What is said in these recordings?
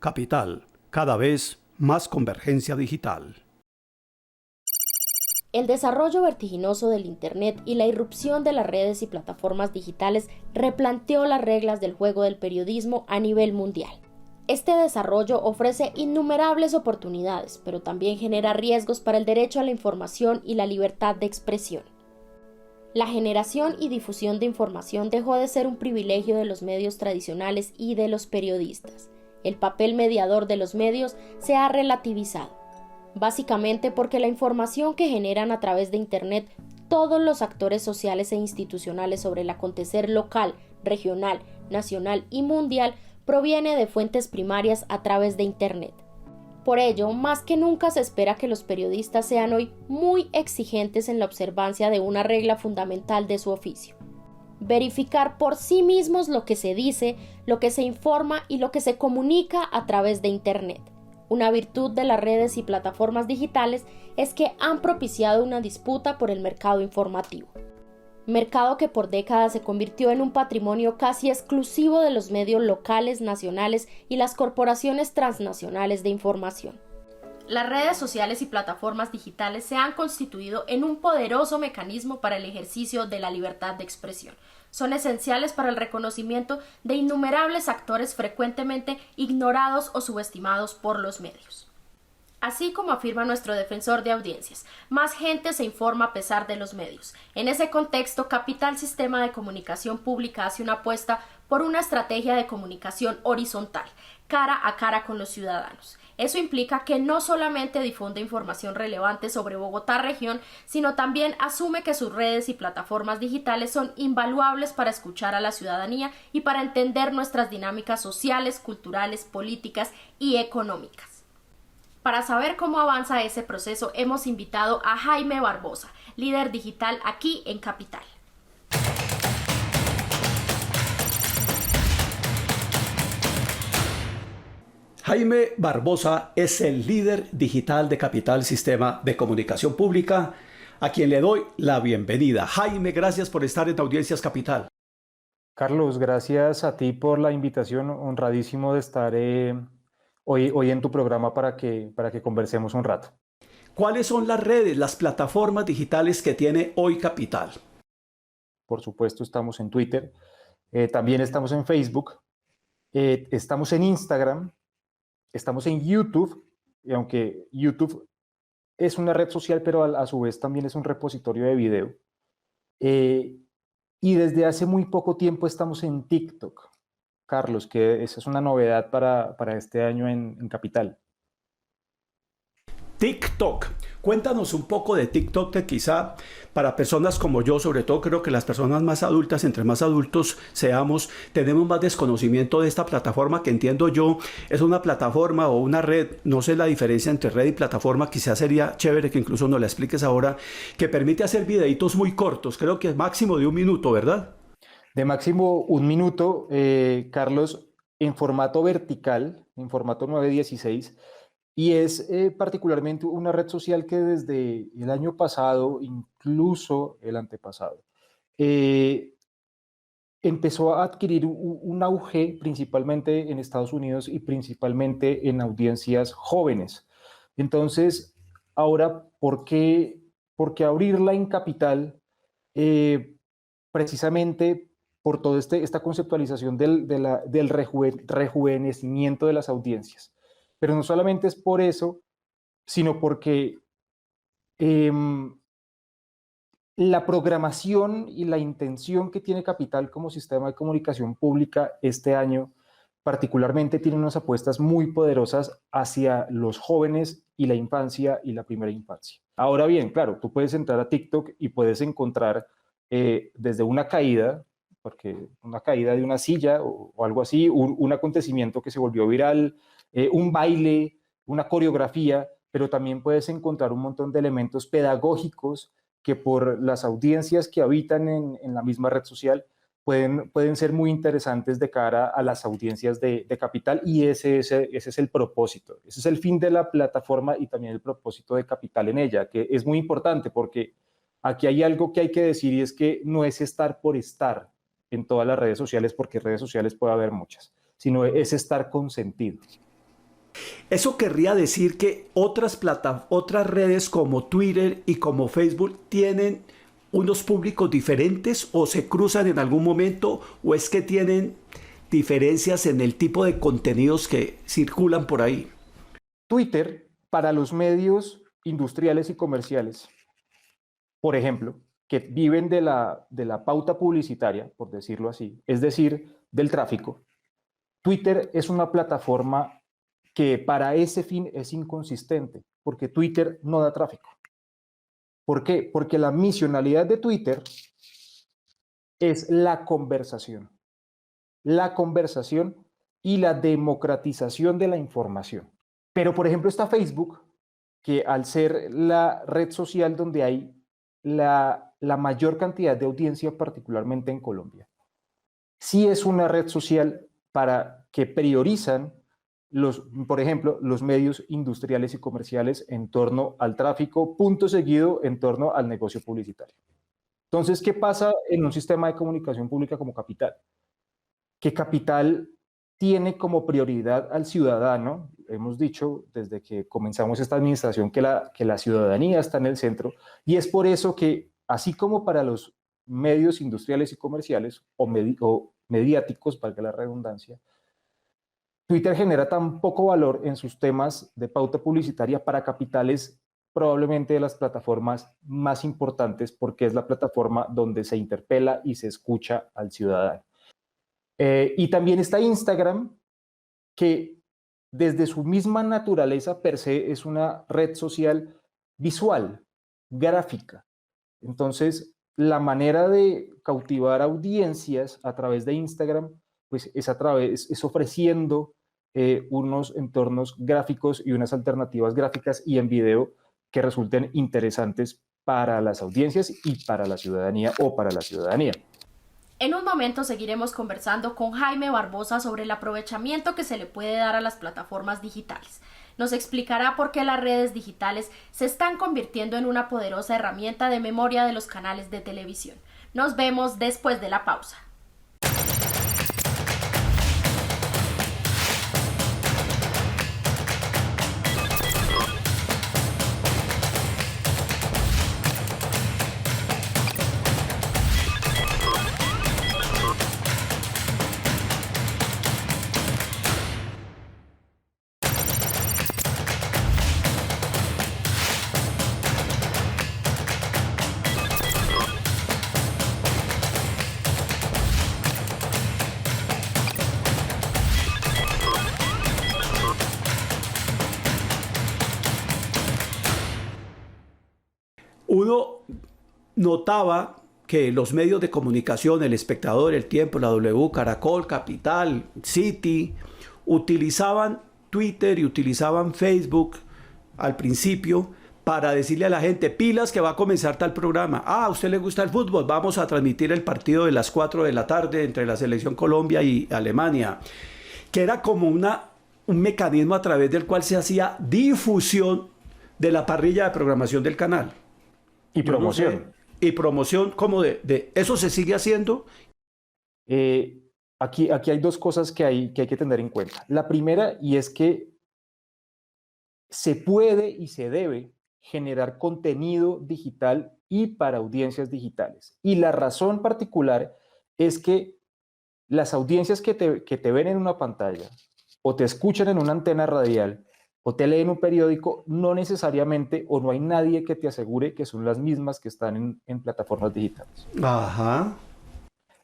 Capital, cada vez más convergencia digital. El desarrollo vertiginoso del Internet y la irrupción de las redes y plataformas digitales replanteó las reglas del juego del periodismo a nivel mundial. Este desarrollo ofrece innumerables oportunidades, pero también genera riesgos para el derecho a la información y la libertad de expresión. La generación y difusión de información dejó de ser un privilegio de los medios tradicionales y de los periodistas. El papel mediador de los medios se ha relativizado. Básicamente porque la información que generan a través de Internet todos los actores sociales e institucionales sobre el acontecer local, regional, nacional y mundial proviene de fuentes primarias a través de Internet. Por ello, más que nunca se espera que los periodistas sean hoy muy exigentes en la observancia de una regla fundamental de su oficio: verificar por sí mismos lo que se dice, lo que se informa y lo que se comunica a través de Internet. Una virtud de las redes y plataformas digitales es que han propiciado una disputa por el mercado informativo. Mercado que por décadas se convirtió en un patrimonio casi exclusivo de los medios locales, nacionales y las corporaciones transnacionales de información. Las redes sociales y plataformas digitales se han constituido en un poderoso mecanismo para el ejercicio de la libertad de expresión. Son esenciales para el reconocimiento de innumerables actores frecuentemente ignorados o subestimados por los medios. Así como afirma nuestro defensor de audiencias, más gente se informa a pesar de los medios. En ese contexto, Capital Sistema de Comunicación Pública hace una apuesta por una estrategia de comunicación horizontal, cara a cara con los ciudadanos. Eso implica que no solamente difunde información relevante sobre Bogotá región, sino también asume que sus redes y plataformas digitales son invaluables para escuchar a la ciudadanía y para entender nuestras dinámicas sociales, culturales, políticas y económicas. Para saber cómo avanza ese proceso, hemos invitado a Jaime Barbosa, líder digital aquí en Capital. Jaime Barbosa es el líder digital de Capital Sistema de Comunicación Pública, a quien le doy la bienvenida. Jaime, gracias por estar en Audiencias Capital. Carlos, gracias a ti por la invitación, honradísimo de estar hoy en tu programa para que conversemos un rato. ¿Cuáles son las redes, las plataformas digitales que tiene hoy Capital? Por supuesto, estamos en Twitter, también estamos en Facebook, estamos en Instagram, estamos en YouTube, y aunque YouTube es una red social, pero a su vez también es un repositorio de video. Y desde hace muy poco tiempo estamos en TikTok, Carlos, que esa es una novedad para este año en Capital. TikTok. Cuéntanos un poco de TikTok, que quizá para personas como yo, sobre todo creo que las personas más adultas, entre más adultos seamos, tenemos más desconocimiento de esta plataforma que entiendo yo es una plataforma o una red, no sé la diferencia entre red y plataforma, quizá sería chévere que incluso nos la expliques ahora, que permite hacer videitos muy cortos, creo que es máximo de 1 minuto, ¿verdad? De máximo 1 minuto, Carlos, en formato vertical, en formato 9:16, y es particularmente una red social que desde el año pasado, incluso el antepasado, empezó a adquirir un auge principalmente en Estados Unidos y principalmente en audiencias jóvenes. Entonces, ahora, ¿por qué abrirla en Capital? Precisamente por toda esta conceptualización del rejuvenecimiento de las audiencias. Pero no solamente es por eso, sino porque la programación y la intención que tiene Capital como sistema de comunicación pública este año, particularmente tiene unas apuestas muy poderosas hacia los jóvenes y la infancia y la primera infancia. Ahora bien, claro, tú puedes entrar a TikTok y puedes encontrar desde una caída, porque una caída de una silla o algo así, un acontecimiento que se volvió viral, un baile, una coreografía, pero también puedes encontrar un montón de elementos pedagógicos que por las audiencias que habitan en la misma red social pueden ser muy interesantes de cara a las audiencias de Capital, y ese es el propósito, ese es el fin de la plataforma y también el propósito de Capital en ella, que es muy importante porque aquí hay algo que hay que decir, y es que no es estar por estar en todas las redes sociales, porque redes sociales puede haber muchas, sino es estar con sentido. Eso querría decir que otras redes como Twitter y como Facebook tienen unos públicos diferentes o se cruzan en algún momento o es que tienen diferencias en el tipo de contenidos que circulan por ahí. Twitter, para los medios industriales y comerciales, por ejemplo, que viven de la pauta publicitaria, por decirlo así, es decir, del tráfico, Twitter es una plataforma que para ese fin es inconsistente, porque Twitter no da tráfico. ¿Por qué? Porque la misionalidad de Twitter es la conversación y la democratización de la información. Pero, por ejemplo, está Facebook, que al ser la red social donde hay la mayor cantidad de audiencia, particularmente en Colombia, sí es una red social para que priorizan por ejemplo, los medios industriales y comerciales en torno al tráfico, punto seguido en torno al negocio publicitario. Entonces, ¿qué pasa en un sistema de comunicación pública como Capital? Que Capital tiene como prioridad al ciudadano. Hemos dicho desde que comenzamos esta administración que la ciudadanía está en el centro, y es por eso que, así como para los medios industriales y comerciales o mediáticos, valga la redundancia, Twitter genera tan poco valor en sus temas de pauta publicitaria. Para Capital es probablemente de las plataformas más importantes porque es la plataforma donde se interpela y se escucha al ciudadano. Y también está Instagram, que desde su misma naturaleza per se es una red social visual, gráfica. Entonces, la manera de cautivar audiencias a través de Instagram, pues es ofreciendo unos entornos gráficos y unas alternativas gráficas y en video que resulten interesantes para las audiencias y para la ciudadanía o para la ciudadanía. En un momento seguiremos conversando con Jaime Barbosa sobre el aprovechamiento que se le puede dar a las plataformas digitales. Nos explicará por qué las redes digitales se están convirtiendo en una poderosa herramienta de memoria de los canales de televisión. Nos vemos después de la pausa. Uno notaba que los medios de comunicación, El Espectador, El Tiempo, la W, Caracol, Capital, City, utilizaban Twitter y utilizaban Facebook al principio para decirle a la gente, pilas que va a comenzar tal programa. Ah, ¿a usted le gusta el fútbol? Vamos a transmitir el partido de las 4 de la tarde entre la selección Colombia y Alemania. Que era como un mecanismo a través del cual se hacía difusión de la parrilla de programación del canal. Y promoción. No sé, y promoción, como de ¿eso se sigue haciendo? Aquí hay dos cosas que hay que tener en cuenta. La primera, y es que se puede y se debe generar contenido digital y para audiencias digitales. Y la razón particular es que las audiencias que te ven en una pantalla o te escuchan en una antena radial o te leen un periódico, no necesariamente, o no hay nadie que te asegure que son las mismas que están en plataformas digitales. Ajá.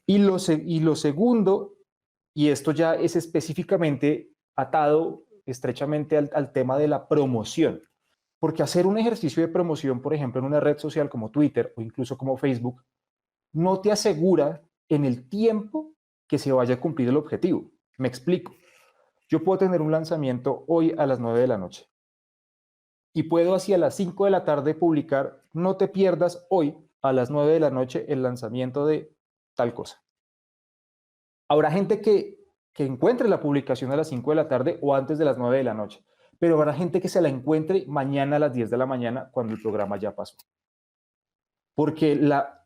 Y lo segundo, y esto ya es específicamente atado estrechamente al tema de la promoción, porque hacer un ejercicio de promoción, por ejemplo, en una red social como Twitter o incluso como Facebook, no te asegura en el tiempo que se vaya a cumplir el objetivo. Me explico. Yo puedo tener un lanzamiento hoy a las 9 de la noche y puedo hacia las 5 de la tarde publicar, no te pierdas hoy a las 9 de la noche el lanzamiento de tal cosa. Habrá gente que encuentre la publicación a las 5 de la tarde o antes de las 9 de la noche, pero habrá gente que se la encuentre mañana a las 10 de la mañana cuando el programa ya pasó. Porque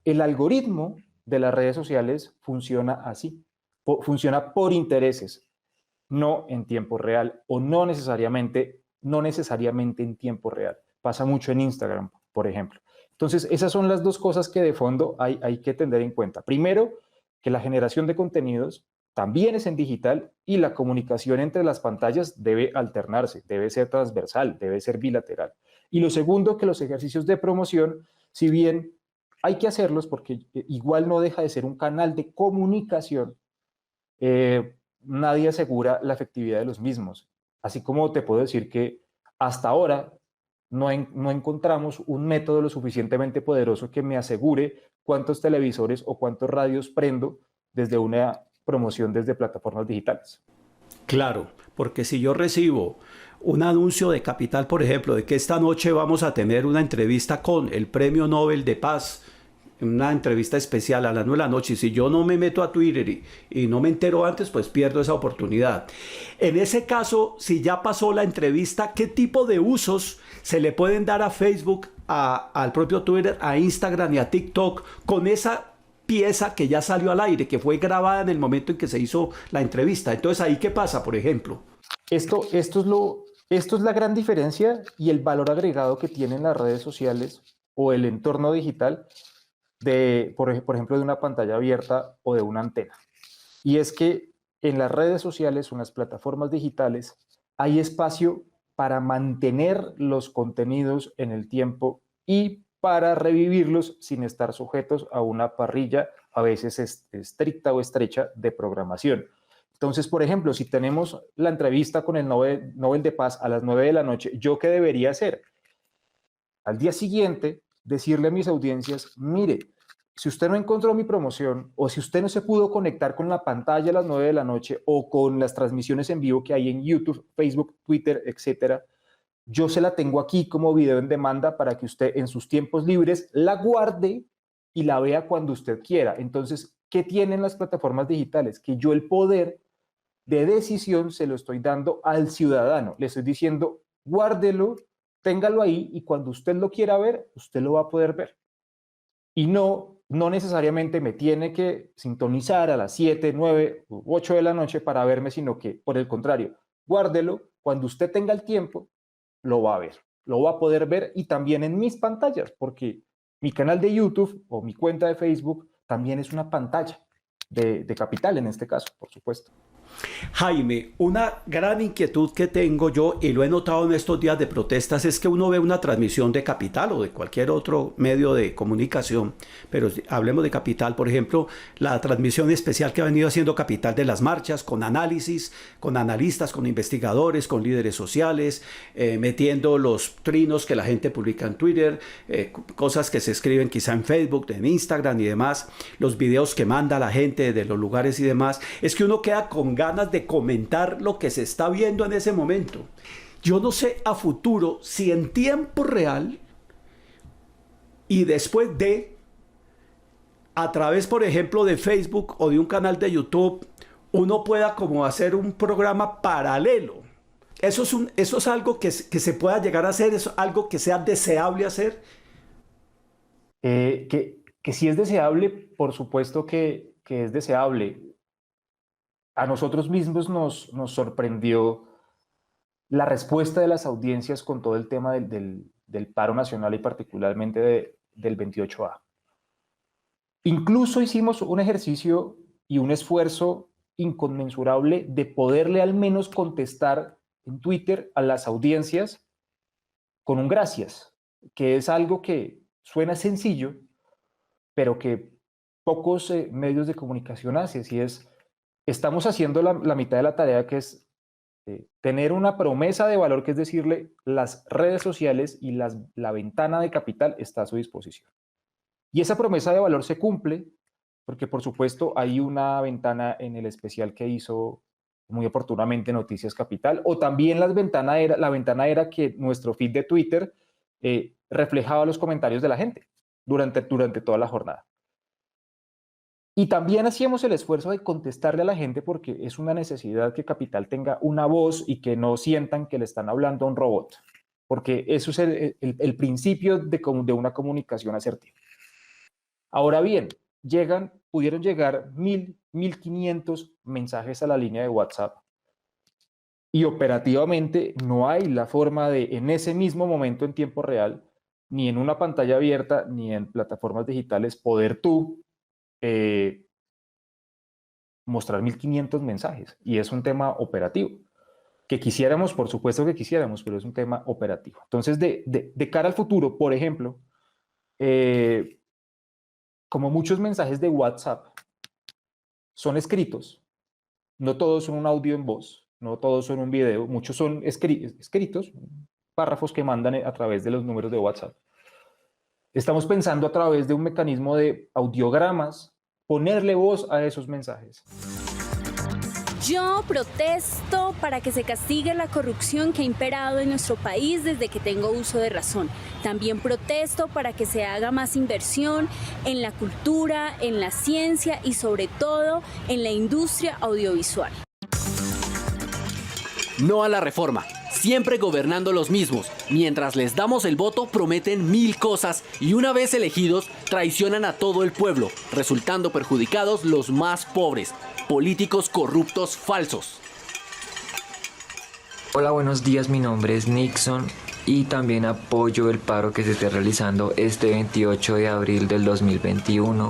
el algoritmo de las redes sociales funciona así, funciona por intereses. no en tiempo real o no necesariamente en tiempo real. Pasa mucho en Instagram, por ejemplo. Entonces, esas son las dos cosas que de fondo hay que tener en cuenta. Primero, que la generación de contenidos también es en digital y la comunicación entre las pantallas debe alternarse, debe ser transversal, debe ser bilateral. Y lo segundo, que los ejercicios de promoción, si bien hay que hacerlos porque igual no deja de ser un canal de comunicación, nadie asegura la efectividad de los mismos. Así como te puedo decir que hasta ahora no encontramos un método lo suficientemente poderoso que me asegure cuántos televisores o cuántos radios prendo desde una promoción desde plataformas digitales. Claro, porque si yo recibo un anuncio de Capital, por ejemplo, de que esta noche vamos a tener una entrevista con el Premio Nobel de Paz, una entrevista especial a las 9 de la noche, y si yo no me meto a Twitter y no me entero antes, pues pierdo esa oportunidad. En ese caso, si ya pasó la entrevista, ¿qué tipo de usos se le pueden dar a Facebook, al propio Twitter, a Instagram y a TikTok con esa pieza que ya salió al aire, que fue grabada en el momento en que se hizo la entrevista? Entonces, ¿ahí qué pasa, por ejemplo? Esto es la gran diferencia y el valor agregado que tienen las redes sociales o el entorno digital por ejemplo, de una pantalla abierta o de una antena. Y es que en las redes sociales o en las plataformas digitales hay espacio para mantener los contenidos en el tiempo y para revivirlos sin estar sujetos a una parrilla a veces estricta o estrecha de programación. Entonces, por ejemplo, si tenemos la entrevista con el Nobel de Paz a las 9 de la noche, ¿yo qué debería hacer? Al día siguiente, decirle a mis audiencias, mire, si usted no encontró mi promoción o si usted no se pudo conectar con la pantalla a las 9 de la noche o con las transmisiones en vivo que hay en YouTube, Facebook, Twitter, etcétera, yo se la tengo aquí como video en demanda para que usted en sus tiempos libres la guarde y la vea cuando usted quiera. Entonces, ¿qué tienen las plataformas digitales? Que yo el poder de decisión se lo estoy dando al ciudadano. Le estoy diciendo, guárdelo, téngalo ahí y cuando usted lo quiera ver, usted lo va a poder ver. Y no necesariamente me tiene que sintonizar a las 7, 9, 8 de la noche para verme, sino que, por el contrario, guárdelo, cuando usted tenga el tiempo, lo va a ver, lo va a poder ver y también en mis pantallas, porque mi canal de YouTube o mi cuenta de Facebook también es una pantalla de Capital en este caso, por supuesto. Jaime, una gran inquietud que tengo yo, y lo he notado en estos días de protestas, es que uno ve una transmisión de Capital o de cualquier otro medio de comunicación, pero hablemos de Capital, por ejemplo, la transmisión especial que ha venido haciendo Capital de las marchas, con análisis, con analistas, con investigadores, con líderes sociales, metiendo los trinos que la gente publica en Twitter, cosas que se escriben quizá en Facebook, en Instagram y demás, los videos que manda la gente de los lugares y demás, es que uno queda con ganas de comentar lo que se está viendo en ese momento. Yo no sé a futuro si en tiempo real y después a través, por ejemplo, de Facebook o de un canal de YouTube, uno pueda como hacer un programa paralelo. Eso es algo que se pueda llegar a hacer, es algo que sea deseable hacer. Que si es deseable, por supuesto que es deseable. A nosotros mismos nos sorprendió la respuesta de las audiencias con todo el tema del paro nacional y particularmente del 28A. Incluso hicimos un ejercicio y un esfuerzo inconmensurable de poderle al menos contestar en Twitter a las audiencias con un gracias, que es algo que suena sencillo, pero que pocos medios de comunicación hacen, y es, estamos haciendo la mitad de la tarea, que es tener una promesa de valor, que es decirle, las redes sociales y la ventana de Capital está a su disposición. Y esa promesa de valor se cumple porque, por supuesto, hay una ventana en el especial que hizo muy oportunamente Noticias Capital, o también la ventana era que nuestro feed de Twitter reflejaba los comentarios de la gente durante toda la jornada. Y también hacíamos el esfuerzo de contestarle a la gente porque es una necesidad que Capital tenga una voz y que no sientan que le están hablando a un robot, porque eso es el principio de una comunicación asertiva. Ahora bien, pudieron llegar 1.000, 1.500 mensajes a la línea de WhatsApp y operativamente no hay la forma de, en ese mismo momento en tiempo real, ni en una pantalla abierta, ni en plataformas digitales, poder tú mostrar 1500 mensajes. Y es un tema operativo. Que quisiéramos, por supuesto que quisiéramos, pero es un tema operativo. Entonces, de cara al futuro, por ejemplo, como muchos mensajes de WhatsApp son escritos, no todos son un audio en voz, no todos son un video, muchos son escritos, párrafos que mandan a través de los números de WhatsApp. Estamos pensando a través de un mecanismo de audiogramas, ponerle voz a esos mensajes. Yo protesto para que se castigue la corrupción que ha imperado en nuestro país desde que tengo uso de razón. También protesto para que se haga más inversión en la cultura, en la ciencia y sobre todo en la industria audiovisual. No a la reforma. Siempre gobernando los mismos. Mientras les damos el voto, prometen 1000 cosas y una vez elegidos, traicionan a todo el pueblo, resultando perjudicados los más pobres. Políticos corruptos falsos. Hola, buenos días, mi nombre es Nixon y también apoyo el paro que se esté realizando este 28 de abril del 2021.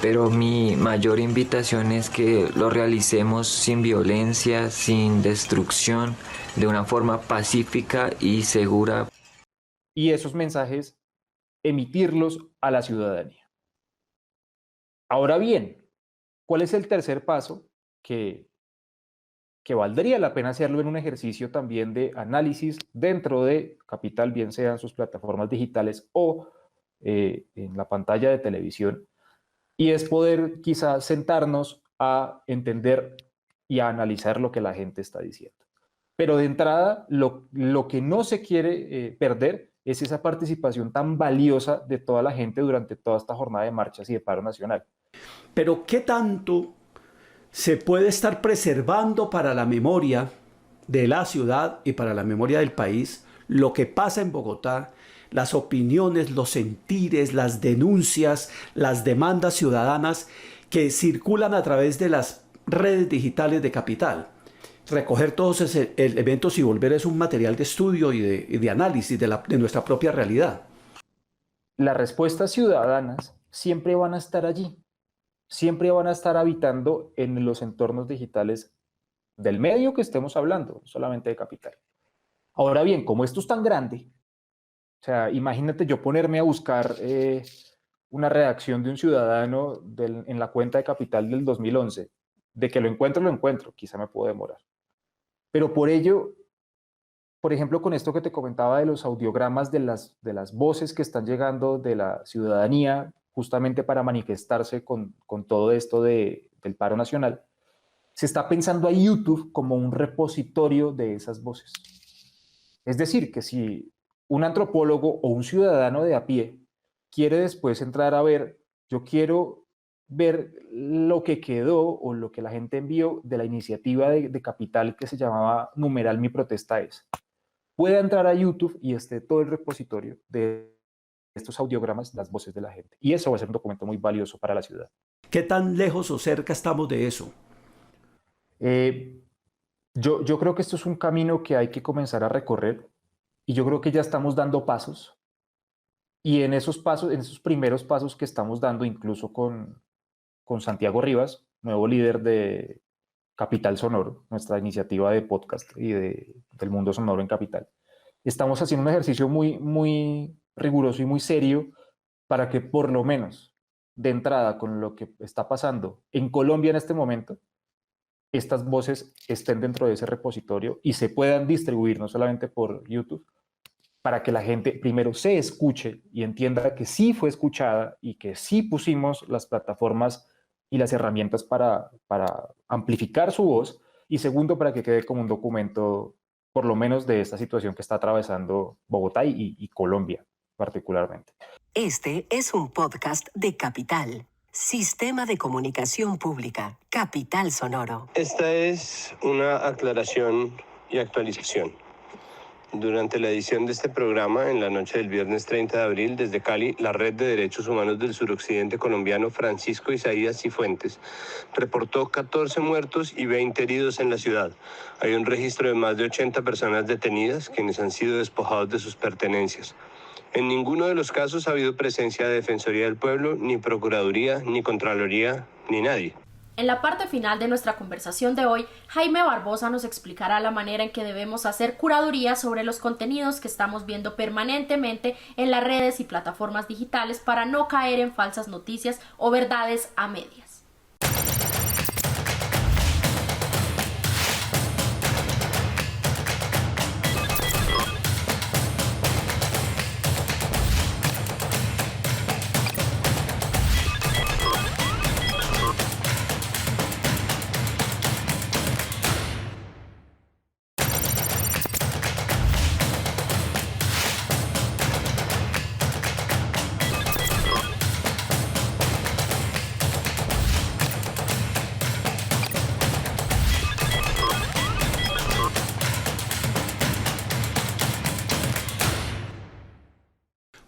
Pero mi mayor invitación es que lo realicemos sin violencia, sin destrucción, de una forma pacífica y segura. Y esos mensajes, emitirlos a la ciudadanía. Ahora bien, ¿cuál es el tercer paso? Que valdría la pena hacerlo en un ejercicio también de análisis dentro de Capital, bien sean sus plataformas digitales o en la pantalla de televisión. Y es poder quizás sentarnos a entender y a analizar lo que la gente está diciendo. Pero de entrada, lo que no se quiere perder es esa participación tan valiosa de toda la gente durante toda esta jornada de marchas y de paro nacional. Pero ¿qué tanto se puede estar preservando para la memoria de la ciudad y para la memoria del país lo que pasa en Bogotá? Las opiniones, los sentires, las denuncias, las demandas ciudadanas que circulan a través de las redes digitales de Capital. Recoger todos esos elementos y volver es un material de estudio y de análisis de nuestra propia realidad. Las respuestas ciudadanas siempre van a estar allí, siempre van a estar habitando en los entornos digitales del medio que estemos hablando, no solamente de Capital. Ahora bien, como esto es tan grande, o sea, imagínate yo ponerme a buscar una redacción de un ciudadano en la cuenta de Capital del 2011. De que lo encuentro, quizá me puedo demorar. Pero por ello, por ejemplo, con esto que te comentaba de los audiogramas de las voces que están llegando de la ciudadanía, justamente para manifestarse con todo esto del paro nacional, se está pensando a YouTube como un repositorio de esas voces. Es decir, que si un antropólogo o un ciudadano de a pie quiere después entrar a ver, yo quiero ver lo que quedó o lo que la gente envió de la iniciativa de Capital que se llamaba numeral Mi Protesta Es. Pueda entrar a YouTube y esté todo el repositorio de estos audiogramas, las voces de la gente. Y eso va a ser un documento muy valioso para la ciudad. ¿Qué tan lejos o cerca estamos de eso? Yo creo que esto es un camino que hay que comenzar a recorrer y yo creo que ya estamos dando pasos. Y en esos pasos, en esos primeros pasos que estamos dando, incluso con Santiago Rivas, nuevo líder de Capital Sonoro, nuestra iniciativa de podcast y del mundo sonoro en Capital, estamos haciendo un ejercicio muy, muy riguroso y muy serio para que por lo menos de entrada con lo que está pasando en Colombia en este momento, estas voces estén dentro de ese repositorio y se puedan distribuir no solamente por YouTube, para que la gente primero se escuche y entienda que sí fue escuchada y que sí pusimos las plataformas y las herramientas para amplificar su voz, y segundo, para que quede como un documento, por lo menos, de esta situación que está atravesando Bogotá y Colombia particularmente. Este es un podcast de Capital, Sistema de Comunicación Pública, Capital Sonoro. Esta es una aclaración y actualización. Durante la edición de este programa, en la noche del viernes 30 de abril, desde Cali, la Red de Derechos Humanos del Suroccidente colombiano, Francisco Isaías Cifuentes, reportó 14 muertos y 20 heridos en la ciudad. Hay un registro de más de 80 personas detenidas, quienes han sido despojados de sus pertenencias. En ninguno de los casos ha habido presencia de Defensoría del Pueblo, ni Procuraduría, ni Contraloría, ni nadie. En la parte final de nuestra conversación de hoy, Jaime Barbosa nos explicará la manera en que debemos hacer curaduría sobre los contenidos que estamos viendo permanentemente en las redes y plataformas digitales para no caer en falsas noticias o verdades a medias.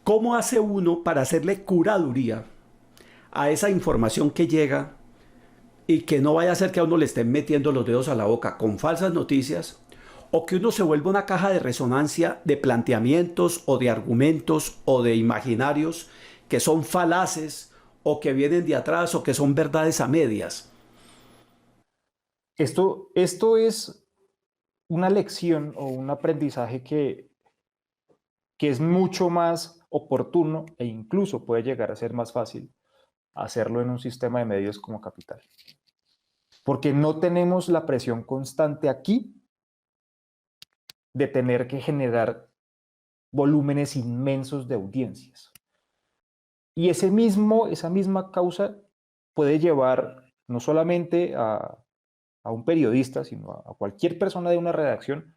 ¿Cómo hace uno para hacerle curaduría a esa información que llega y que no vaya a ser que a uno le estén metiendo los dedos a la boca con falsas noticias, o que uno se vuelva una caja de resonancia de planteamientos o de argumentos o de imaginarios que son falaces o que vienen de atrás o que son verdades a medias? Esto es una lección o un aprendizaje que es mucho más oportuno e incluso puede llegar a ser más fácil hacerlo en un sistema de medios como Capital. Porque no tenemos la presión constante aquí de tener que generar volúmenes inmensos de audiencias. Y esa misma causa puede llevar no solamente a un periodista, sino a cualquier persona de una redacción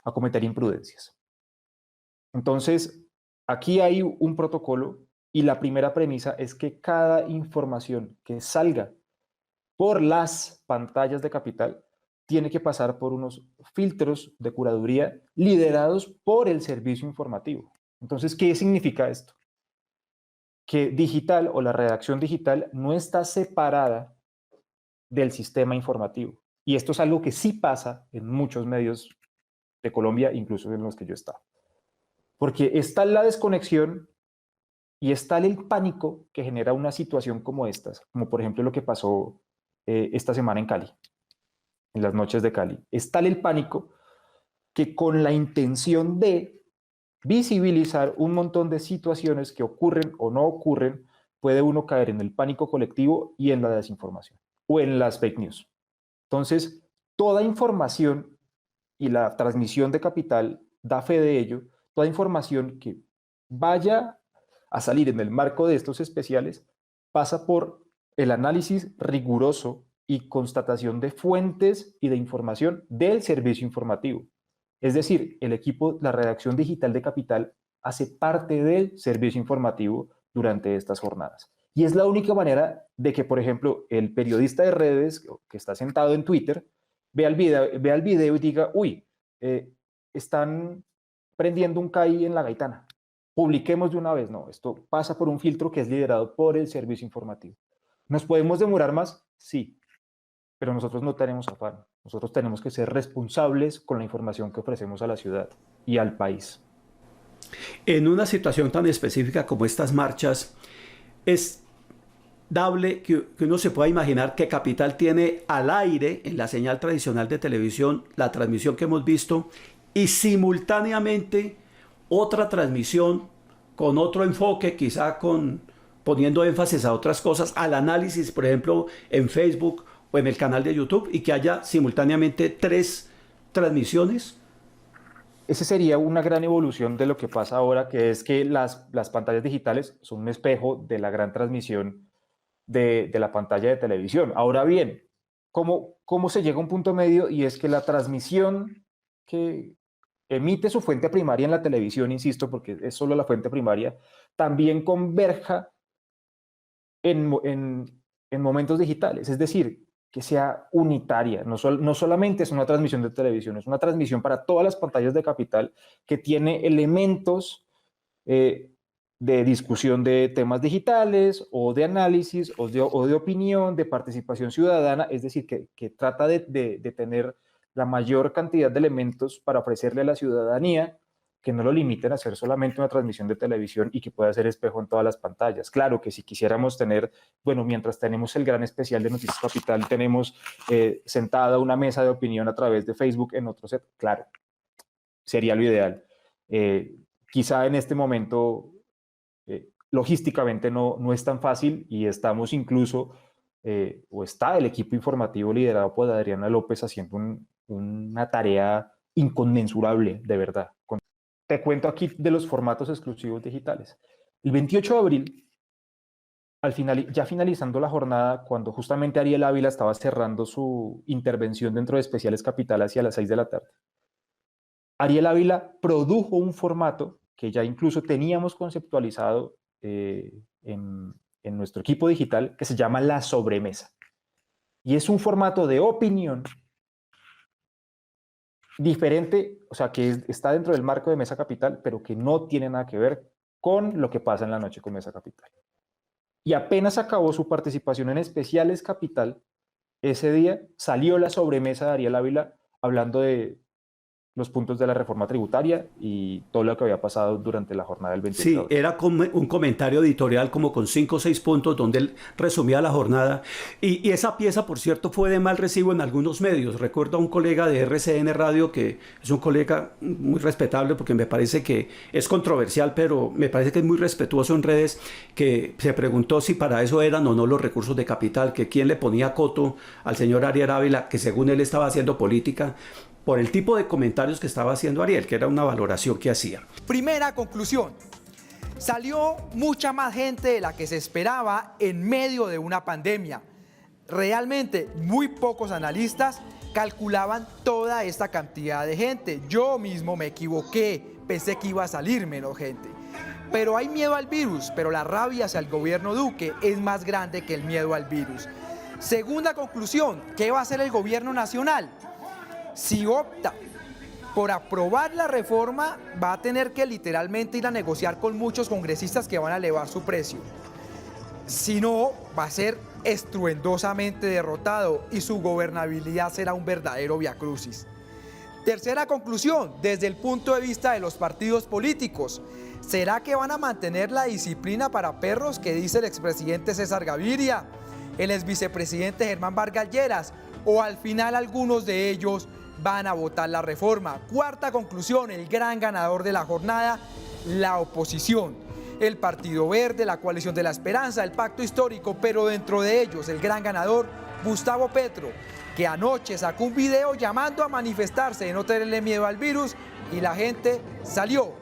a cometer imprudencias. Entonces, aquí hay un protocolo y la primera premisa es que cada información que salga por las pantallas de Capital tiene que pasar por unos filtros de curaduría liderados por el servicio informativo. Entonces, ¿qué significa esto? Que digital o la redacción digital no está separada del sistema informativo. Y esto es algo que sí pasa en muchos medios de Colombia, incluso en los que yo he estado. Porque está la desconexión y está el pánico que genera una situación como estas, como por ejemplo lo que pasó esta semana en Cali, en las noches de Cali. Está el pánico que con la intención de visibilizar un montón de situaciones que ocurren o no ocurren, puede uno caer en el pánico colectivo y en la desinformación o en las fake news. Entonces, toda información, y la transmisión de Capital da fe de ello, toda información que vaya a salir en el marco de estos especiales pasa por el análisis riguroso y constatación de fuentes y de información del servicio informativo. Es decir, el equipo, la redacción digital de Capital hace parte del servicio informativo durante estas jornadas. Y es la única manera de que, por ejemplo, el periodista de redes que está sentado en Twitter vea el video y diga, uy, están prendiendo un CAI en La Gaitana. Publiquemos de una vez. No, esto pasa por un filtro que es liderado por el servicio informativo. ¿Nos podemos demorar más? Sí, pero nosotros no tenemos afán. Nosotros tenemos que ser responsables con la información que ofrecemos a la ciudad y al país. En una situación tan específica como estas marchas, es dable que uno se pueda imaginar que Capital tiene al aire, en la señal tradicional de televisión, la transmisión que hemos visto, y simultáneamente otra transmisión con otro enfoque, quizá poniendo énfasis a otras cosas, al análisis, por ejemplo, en Facebook o en el canal de YouTube, y que haya simultáneamente 3 transmisiones. Esa sería una gran evolución de lo que pasa ahora, que es que las pantallas digitales son un espejo de la gran transmisión de la pantalla de televisión. Ahora bien, ¿cómo se llega a un punto medio? Y es que la transmisión que emite su fuente primaria en la televisión, insisto, porque es solo la fuente primaria, también converja en momentos digitales. Es decir, que sea unitaria, no solamente es una transmisión de televisión, es una transmisión para todas las pantallas de Capital que tiene elementos de discusión de temas digitales o de análisis o de opinión, de participación ciudadana, es decir, que trata de tener la mayor cantidad de elementos para ofrecerle a la ciudadanía, que no lo limiten a ser solamente una transmisión de televisión y que pueda ser espejo en todas las pantallas. Claro que si quisiéramos tener, bueno, mientras tenemos el gran especial de Noticias Capital, tenemos sentada una mesa de opinión a través de Facebook en otro set, claro, sería lo ideal. Quizá en este momento logísticamente no es tan fácil y estamos incluso, o está el equipo informativo liderado por Adriana López haciendo una tarea inconmensurable, de verdad. Te cuento aquí de los formatos exclusivos digitales. El 28 de abril, ya finalizando la jornada, cuando justamente Ariel Ávila estaba cerrando su intervención dentro de Especiales Capital hacia las 6 de la tarde, Ariel Ávila produjo un formato que ya incluso teníamos conceptualizado en nuestro equipo digital, que se llama La Sobremesa. Y es un formato de opinión diferente, o sea, que está dentro del marco de Mesa Capital, pero que no tiene nada que ver con lo que pasa en la noche con Mesa Capital. Y apenas acabó su participación en Especiales Capital, ese día salió la sobremesa de Ariel Ávila hablando de los puntos de la reforma tributaria y todo lo que había pasado durante la jornada del 28 de abril. Sí, era como un comentario editorial como con 5 o 6 puntos donde él resumía la jornada y esa pieza, por cierto, fue de mal recibo en algunos medios. Recuerdo a un colega de RCN Radio, que es un colega muy respetable porque me parece que es controversial, pero me parece que es muy respetuoso en redes, que se preguntó si para eso eran o no los recursos de Capital, que quién le ponía coto al señor Ariel Ávila, que según él estaba haciendo política, por el tipo de comentarios que estaba haciendo Ariel, que era una valoración que hacía. Primera conclusión, salió mucha más gente de la que se esperaba en medio de una pandemia. Realmente muy pocos analistas calculaban toda esta cantidad de gente. Yo mismo me equivoqué, pensé que iba a salir menos gente. Pero hay miedo al virus, pero la rabia hacia el gobierno Duque es más grande que el miedo al virus. Segunda conclusión, ¿qué va a hacer el gobierno nacional? Si opta por aprobar la reforma, va a tener que literalmente ir a negociar con muchos congresistas que van a elevar su precio. Si no, va a ser estruendosamente derrotado y su gobernabilidad será un verdadero viacrucis. Tercera conclusión, desde el punto de vista de los partidos políticos, ¿será que van a mantener la disciplina para perros que dice el expresidente César Gaviria, el exvicepresidente Germán Vargas Lleras, o al final algunos de ellos van a votar la reforma? Cuarta conclusión, el gran ganador de la jornada, la oposición. El Partido Verde, la Coalición de la Esperanza, el Pacto Histórico, pero dentro de ellos el gran ganador, Gustavo Petro, que anoche sacó un video llamando a manifestarse de no tenerle miedo al virus y la gente salió.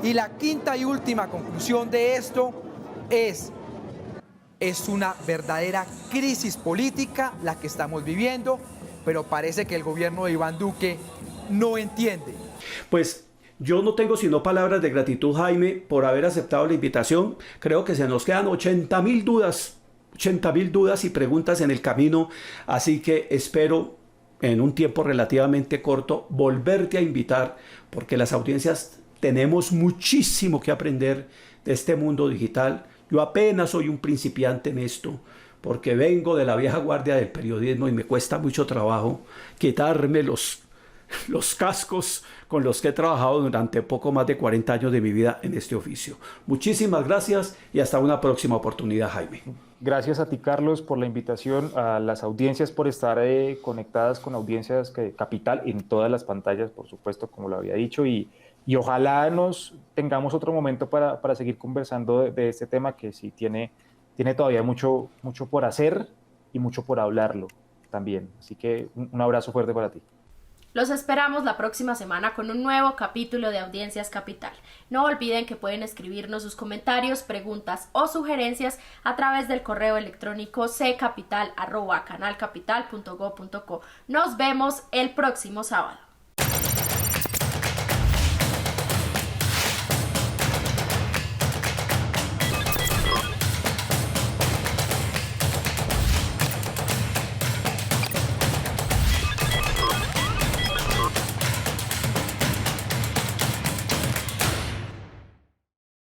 Y la quinta y última conclusión de esto es una verdadera crisis política la que estamos viviendo, pero parece que el gobierno de Iván Duque no entiende. Pues yo no tengo sino palabras de gratitud, Jaime, por haber aceptado la invitación. Creo que se nos quedan 80.000 dudas y preguntas en el camino, así que espero en un tiempo relativamente corto volverte a invitar, porque las audiencias tenemos muchísimo que aprender de este mundo digital. Yo apenas soy un principiante en esto, porque vengo de la vieja guardia del periodismo y me cuesta mucho trabajo quitarme los cascos con los que he trabajado durante poco más de 40 años de mi vida en este oficio. Muchísimas gracias y hasta una próxima oportunidad, Jaime. Gracias a ti, Carlos, por la invitación, a las audiencias por estar conectadas con audiencias Capital en todas las pantallas, por supuesto, como lo había dicho, y ojalá tengamos otro momento para seguir conversando de este tema que sí tiene todavía mucho por hacer y mucho por hablarlo también. Así que un abrazo fuerte para ti. Los esperamos la próxima semana con un nuevo capítulo de Audiencias Capital. No olviden que pueden escribirnos sus comentarios, preguntas o sugerencias a través del correo electrónico ccapital@canalcapital.go.co. Nos vemos el próximo sábado.